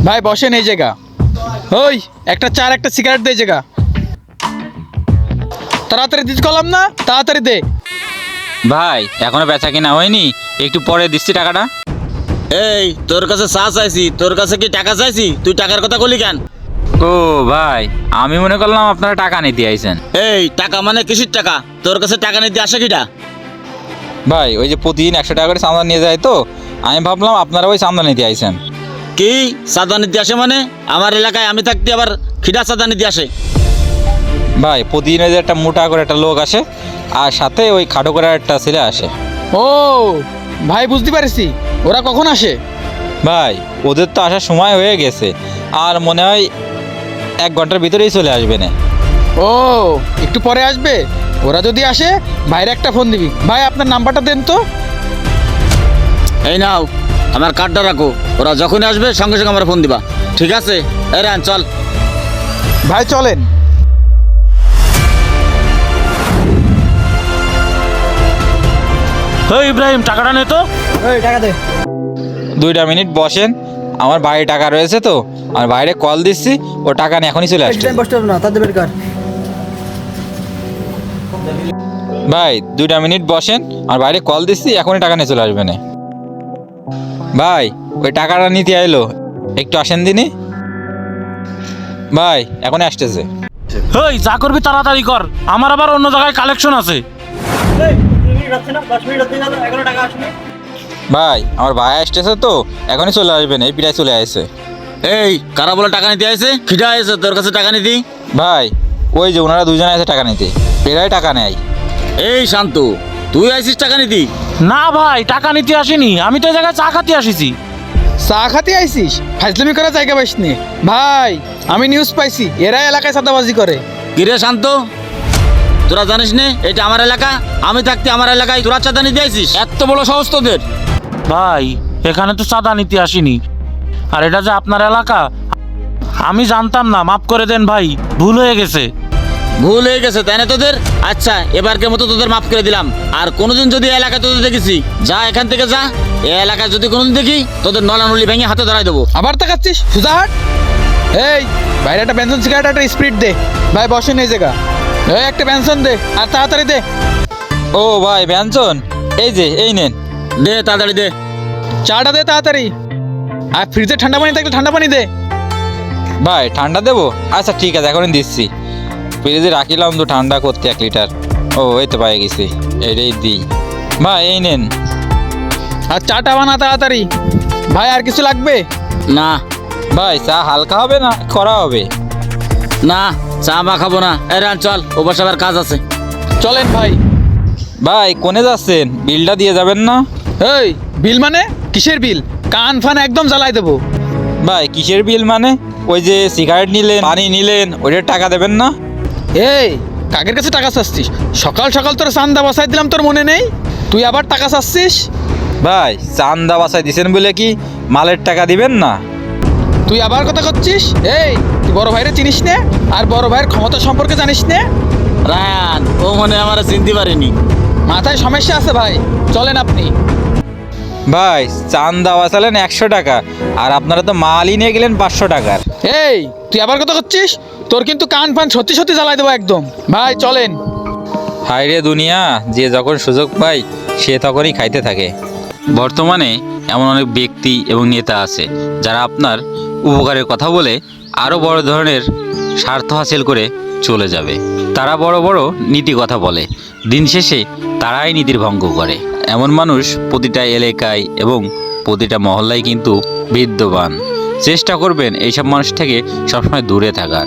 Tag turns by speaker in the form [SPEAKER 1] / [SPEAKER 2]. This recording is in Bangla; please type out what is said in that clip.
[SPEAKER 1] ভাই বসেন এই জায়গা। ওই একটা চার একটা সিগারেট দে জায়গা। তাড়াতাড়ি দিতে কলাম না, তাড়াতাড়ি দে।
[SPEAKER 2] ভাই এখনো বেচা কিনা হয়নি, একটু পরে দিচ্ছি টাকাটা।
[SPEAKER 3] এই তোর কাছে চা চাইছি, তোর কাছে কি টাকা চাইছি? তুই টাকার কথা বলি কেন?
[SPEAKER 2] ও ভাই, আমি মনে করলাম আপনারা টাকা নিতে আইছেন।
[SPEAKER 3] এই টাকা মানে কিসির টাকা? তোর কাছে টাকা নিতে আসে কিটা?
[SPEAKER 2] ভাই ওই যে প্রতিদিন 100 টাকা করে চাঁদা নিয়ে যায় তো, আমি ভাবলাম আপনারা ওই চাঁদা নিতে আইছেন।
[SPEAKER 3] কি চাঁদা নিতে আসে মানে? আমার এলাকায় আমি থাকতে আবার খিডা চাঁদা নিতে আসে?
[SPEAKER 2] ভাই প্রতিদিন ওই যে একটা মোটা করে একটা লোক আসে, আর সাথে ওই খাটো করে একটা ছেলে আসে।
[SPEAKER 1] ও ভাই বুঝতে পারছি, ওরা কখন আসে?
[SPEAKER 2] ভাই ওদের তো আসার সময় হয়ে গেছে, আর মনে হয় 1 ঘন্টার ভিতরেই চলে আসবে না।
[SPEAKER 1] ও একটু পরে আসবে। ওরা যদি আসে বাইরে একটা ফোন দিবি। ভাই আপনার নাম্বারটা দেন তো।
[SPEAKER 3] এই নাও আমার কার্ডটা রাখো, ওরা যখনই আসবে সঙ্গে সঙ্গে আমার ফোন দিবা, ঠিক আছে? এই রান চল।
[SPEAKER 1] ভাই চলেন।
[SPEAKER 3] এই ইব্রাহিম টাকাটা নে তো।
[SPEAKER 1] ওই টাকা দে।
[SPEAKER 2] 2টা মিনিট বসেন, আমার বাইরে টাকা রয়েছে তো, আর বাইরে কল দিচ্ছি, ও টাকা নিয়ে এখনই চলে আসছে। ভাই 2টা মিনিট বসেন, আর বাইরে কল দিচ্ছি, এখনই টাকা নিয়ে চলে আসবে না। ভাই ওই টাকাটা নিতে আইলো, একটু আসেন দিনই। ভাই এখনই আসতেছে।
[SPEAKER 4] এই যা করবি তাড়াতাড়ি কর, আমার আবার অন্য জায়গায় কালেকশন আছে।
[SPEAKER 2] ভাই আমার ভাই আসতেছে তো, এখনই চলে আসবে না, এই পিড়ায় চলে আসছে।
[SPEAKER 3] এই কারা বলে টাকা নিতে আসে? খিডা আসে তোর কাছে টাকা নিতি?
[SPEAKER 2] ভাই ওই যে ওনারা 2 জনে আছে টাকা নিতে, এরাই টাকা নেয়।
[SPEAKER 3] এই শান্ত, তুই আইসিস টাকা নিতি?
[SPEAKER 4] না ভাই টাকা নিতে আসিনি, আমি তো এই জায়গায় চা খাতে আসিছি।
[SPEAKER 1] চা খাতে আইসিস? ফাজলামি করা জায়গা পাইস নি। ভাই আমি নিউজ পাইছি, এরা এলাকায় চাঁদাবাজি করে।
[SPEAKER 3] কিরে শান্ত, তোরা জানিস নে এটা আমার এলাকা? আমি থাকতে আমার এলাকায় তোরা চাঁদা নিতে আইসিস? এত বড় সাহস তোদের?
[SPEAKER 4] ভাই এখানে তো চাঁদা নিতে আসিনি, আর এটা যে আপনার এলাকা আমি জানতাম না, মাফ করে দেন ভাই, ভুল হয়ে গেছে।
[SPEAKER 3] ভুল হয়ে গেছে তাই না তোদের? আচ্ছা এবারকে মতো তোদের মাফ করে দিলাম। আর কোনোদিন যদি এই এলাকায় তোদের দেখেছি, যা এখান থেকে যা। এই এলাকায় যদি কোনোদিন দেখি, তোদের নলানলি ভেঙে হাতে ধরাই দেবো।
[SPEAKER 1] আবার তাকাচ্ছিস? সুজা হাট। এই বাইরে একটা বেনসন সিগারেট একটা স্পিড দে। ভাই বসেন এই জায়গা। এই একটা বেনসন দে আর তাড়াতাড়ি দে।
[SPEAKER 2] ও ভাই ব্যঞ্জন, এই যে এই নেন।
[SPEAKER 3] দে তাড়াতাড়ি দে।
[SPEAKER 1] চাটা দে তাড়াতাড়ি। আর ফ্রিজে ঠান্ডা পানি থাকলে ঠান্ডা পানি দে।
[SPEAKER 2] ভাই ঠান্ডা দেবো? আচ্ছা ঠিক আছে, এখনই দিচ্ছি। ফ্রিজে রাখিলাম তো ঠান্ডা করতে 1 লিটার। ও এই তো পাই গেছি, এটাই দিই। ভাই এই নেন।
[SPEAKER 1] আর চাটা বানা তাড়াতাড়ি। ভাই আর কিছু লাগবে?
[SPEAKER 3] না
[SPEAKER 2] ভাই চা হালকা হবে না করা হবে?
[SPEAKER 3] না চা মা খাবো না। এই রান চল, ও বসে আবার কাজ আছে।
[SPEAKER 1] চলেন ভাই।
[SPEAKER 2] ভাই কোনে যাচ্ছেন? বিলটা দিয়ে যাবেন না?
[SPEAKER 1] এই বিল মানে কিসের বিল? কান ফান একদম জ্বালাই দেবো।
[SPEAKER 2] ভাই কিসের বিল মানে? ওই যে সিগারেট নিলেন, পানি নিলেন, ওইটার টাকা দেবেন না?
[SPEAKER 1] এই কাকের কাছে টাকা চাচ্ছিস? সকাল সকাল তোর চান্দা বসাই দিলাম, তোর মনে নেই? তুই আবার টাকা চাচ্ছিস?
[SPEAKER 2] ভাই চান্দা বাসায় দিছেন বলে কি মালের টাকা দিবেন না?
[SPEAKER 1] তুই আবার কথা করছিস? এই তুই বড় ভাইরে চিনিস নে? আর বড় ভাইয়ের ক্ষমতা সম্পর্কে জানিস নে?
[SPEAKER 3] রায়ান ও মনে হয় আমার চিনতে পারেনি।
[SPEAKER 1] মাথায় সমস্যা আছে ভাই। চলেন আপনি।
[SPEAKER 2] ভাই চান্দা বাসালেন 100 টাকা, আর আপনারা তো মালই নিয়ে গেলেন 500 টাকার।
[SPEAKER 1] এই তুই আবার কথা করছিস? তোর কিন্তু কান ফান সত্যি সত্যি জ্বালাই দেবো একদম। ভাই চলেন।
[SPEAKER 2] হায়রে দুনিয়া, যে যখন সুযোগ পায় সে তখনই খাইতে থাকে। বর্তমানে এমন অনেক ব্যক্তি এবং নেতা আছে যারা আপনার উপকারের কথা বলে আরও বড় ধরনের স্বার্থ হাসিল করে চলে যাবে। তারা বড় বড় নীতি কথা বলে, দিন শেষে তারাই নীতির ভঙ্গ করে। এমন মানুষ প্রতিটা এলাকায় এবং প্রতিটা মহল্লায় কিন্তু বিদ্যমান। চেষ্টা করবেন এইসব মানুষ থেকে সবসময় দূরে থাকার।